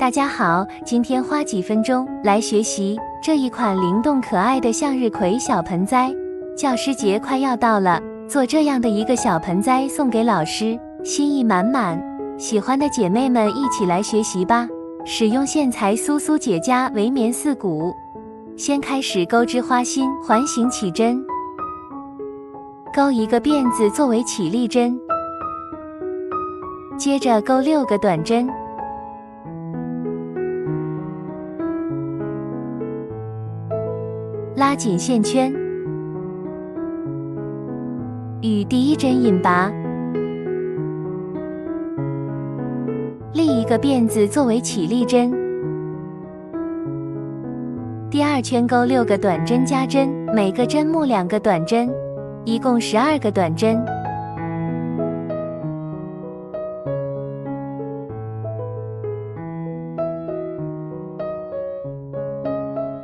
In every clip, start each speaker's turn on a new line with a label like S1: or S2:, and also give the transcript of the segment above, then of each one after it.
S1: 大家好，今天花几分钟来学习这一款灵动可爱的向日葵小盆栽。教师节快要到了，做这样的一个小盆栽送给老师，心意满满。喜欢的姐妹们一起来学习吧。使用线材酥酥解痂为棉4股。先开始钩织花心环形起针，钩一个辫子作为起立针，接着钩6个短针，拉紧线圈，与第一针引拔，立一个辫子作为起立针，第二圈钩6个短针加针，每个针目2个短针，一共12个短针。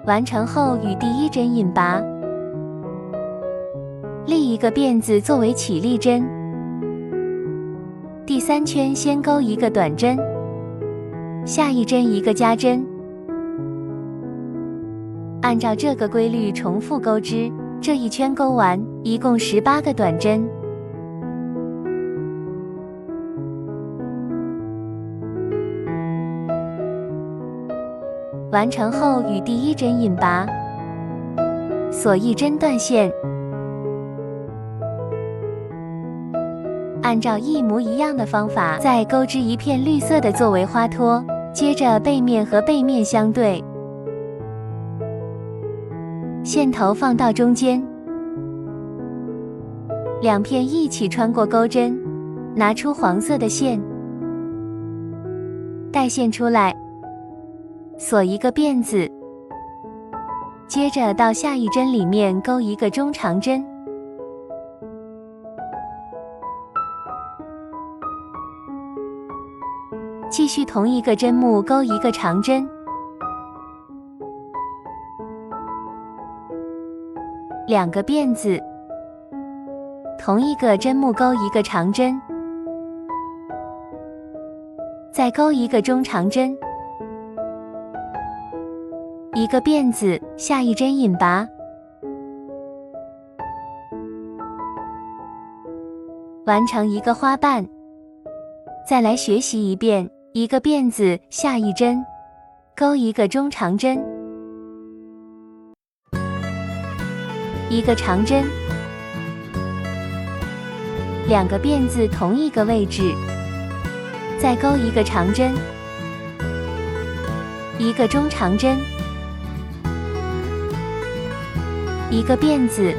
S1: 完成后与第一针引拔，立一个辫子作为起立针，第3圈先钩1个短针，下一针1个加针，按照这个规律重复钩织，这一圈钩完，一共18个短针。完成后与第一针引拔，锁一针断线，按照一模一样的方法再钩织一片绿色的作为花托，接着背面和背面相对，线头放到中间，2片一起穿过钩针，拿出黄色的线，带线出来，锁一个辫子，接着到下一针里面钩一个中长针，继续同一个针目钩一个长针，2个辫子，同一个针目钩一个长针，再钩一个中长针，一个辫子，下一针引拔，完成一个花瓣。再来学习一遍，一个辫子，下一针，钩一个中长针，一个长针，2个辫子同一个位置，再钩一个长针，一个中长针，一个辫子，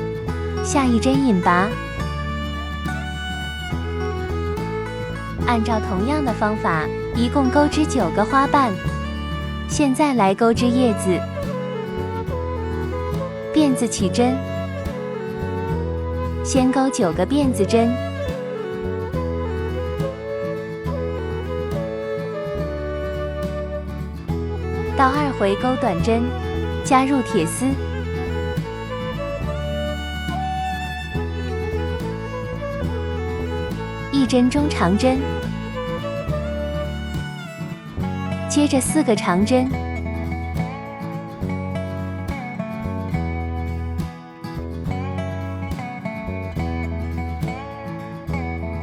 S1: 下一针引拔。按照同样的方法，一共钩织9个花瓣。现在来钩织叶子。辫子起针，先钩9个辫子针，到2回钩短针，加入铁丝，一针中长针，接着4个长针，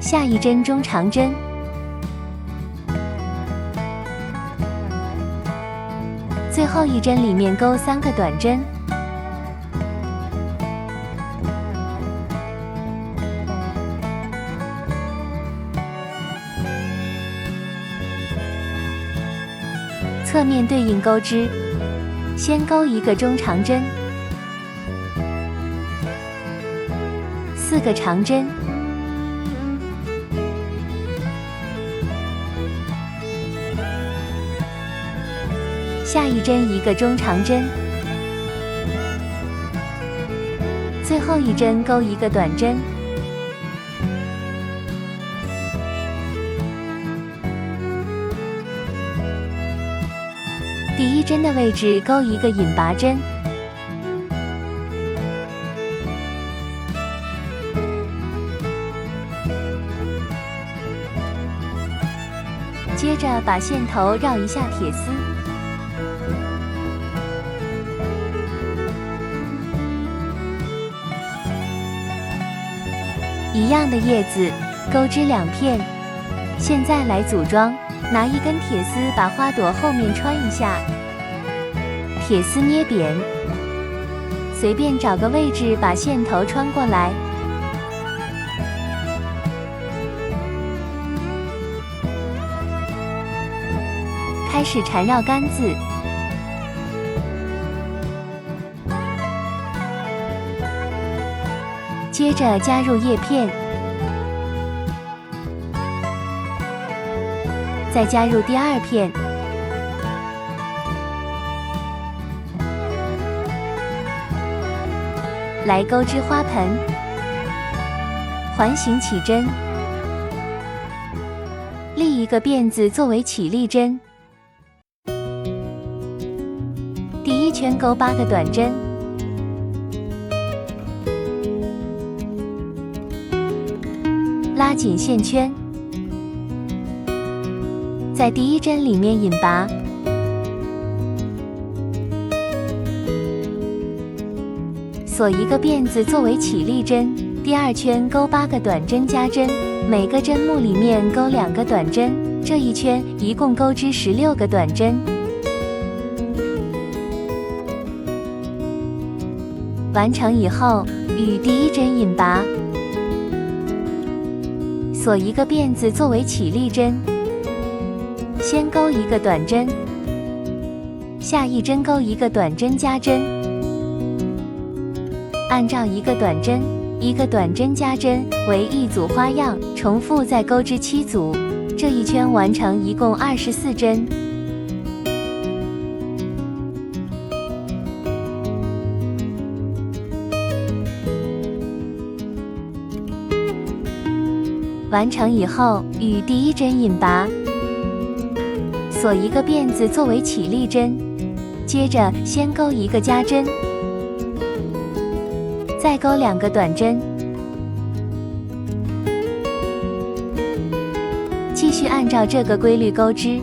S1: 下一针中长针，最后一针里面钩3个短针，侧面对应钩织，先钩一个中长针，4个长针，下一针一个中长针，最后一针钩一个短针，第一针的位置钩一个引拔针，接着着把线头绕一下铁丝，一样的叶子，钩织2片。现在来组装，拿一根铁丝把花朵后面穿一下，铁丝捏扁，随便找个位置把线头穿过来。开始缠绕杆子，接着加入叶片，再加入第2片，来钩织花盆，环形起针，立一个辫子作为起立针。第1圈钩8个短针，拉紧线圈，在第1针里面引拔，锁一个辫子作为起立针。第2圈钩8个短针加针，每个针目里面钩2个短针，这一圈一共钩织16个短针。完成以后，与第1针引拔，锁一个辫子作为起立针，先钩一个短针，下一针钩一个短针加针，按照一个短针一个短针加针为1组花样，重复再钩织7组，这一圈完成一共24针。完成以后，与第1针引拔，锁一个辫子作为起立针，接着先钩一个加针，再钩2个短针，继续按照这个规律钩织。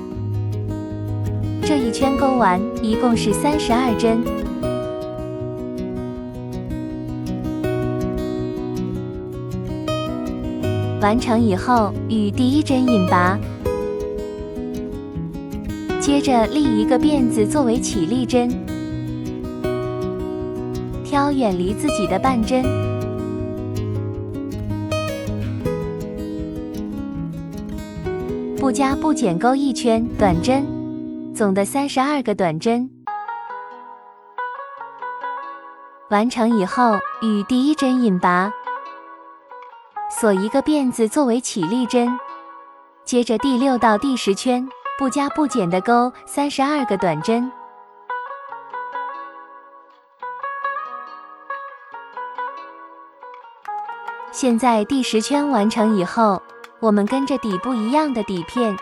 S1: 这一圈钩完，一共是32针。完成以后，与第1针引拔，接着立一个辫子作为起立针，挑远离自己的半针，不加不减钩1圈短针，总的32个短针。完成以后，与第1针引拔，锁一个辫子作为起立针，接着第6到第10圈不加不减的钩32个短针。现在第10圈完成以后，我们跟着底部一样的底片，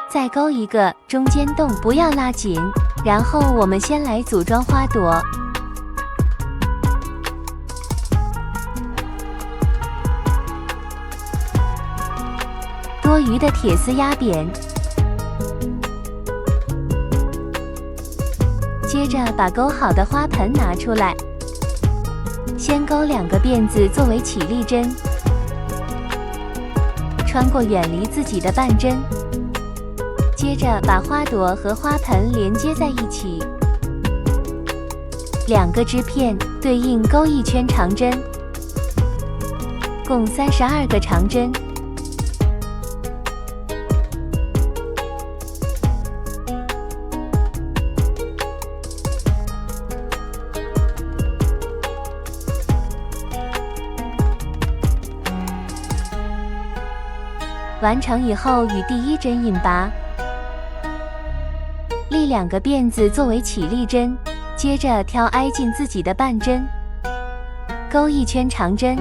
S1: 再钩一个中间洞，不要拉紧。然后我们先来组装花朵。多余的铁丝压扁，接着把钩好的花盆拿出来，先钩2个辫子作为起立针，穿过远离自己的半针，接着把花朵和花盆连接在一起，2个织片对应钩1圈长针，共32个长针。完成以后，与第1针引拔，立2个辫子作为起立针，接着挑挨近自己的半针，钩1圈长针，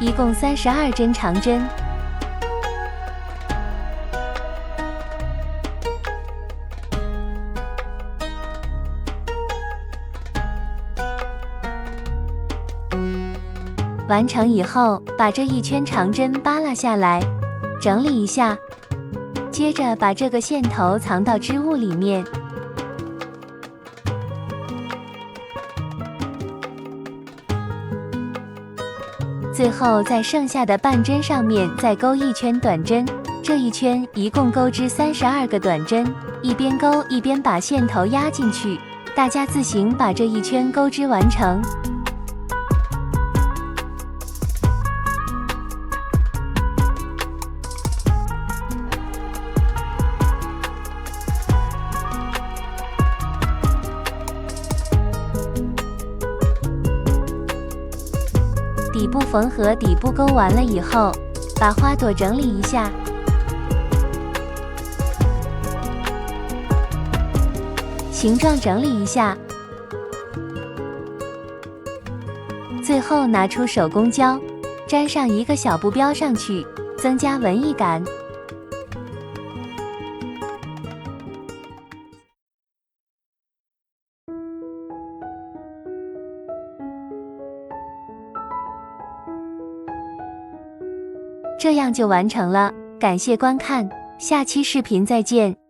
S1: 一共32针长针。完成以后，把这1圈长针扒拉下来，整理一下，接着把这个线头藏到织物里面。最后在剩下的半针上面再钩一圈短针，这一圈一共钩织32个短针，一边钩一边把线头压进去，大家自行把这一圈钩织完成。底部缝合，底部钩完了以后，把花朵整理一下，形状整理一下，最后拿出手工胶，粘上一个小布标上去，增加文艺感。这样就完成了，感谢观看，下期视频再见。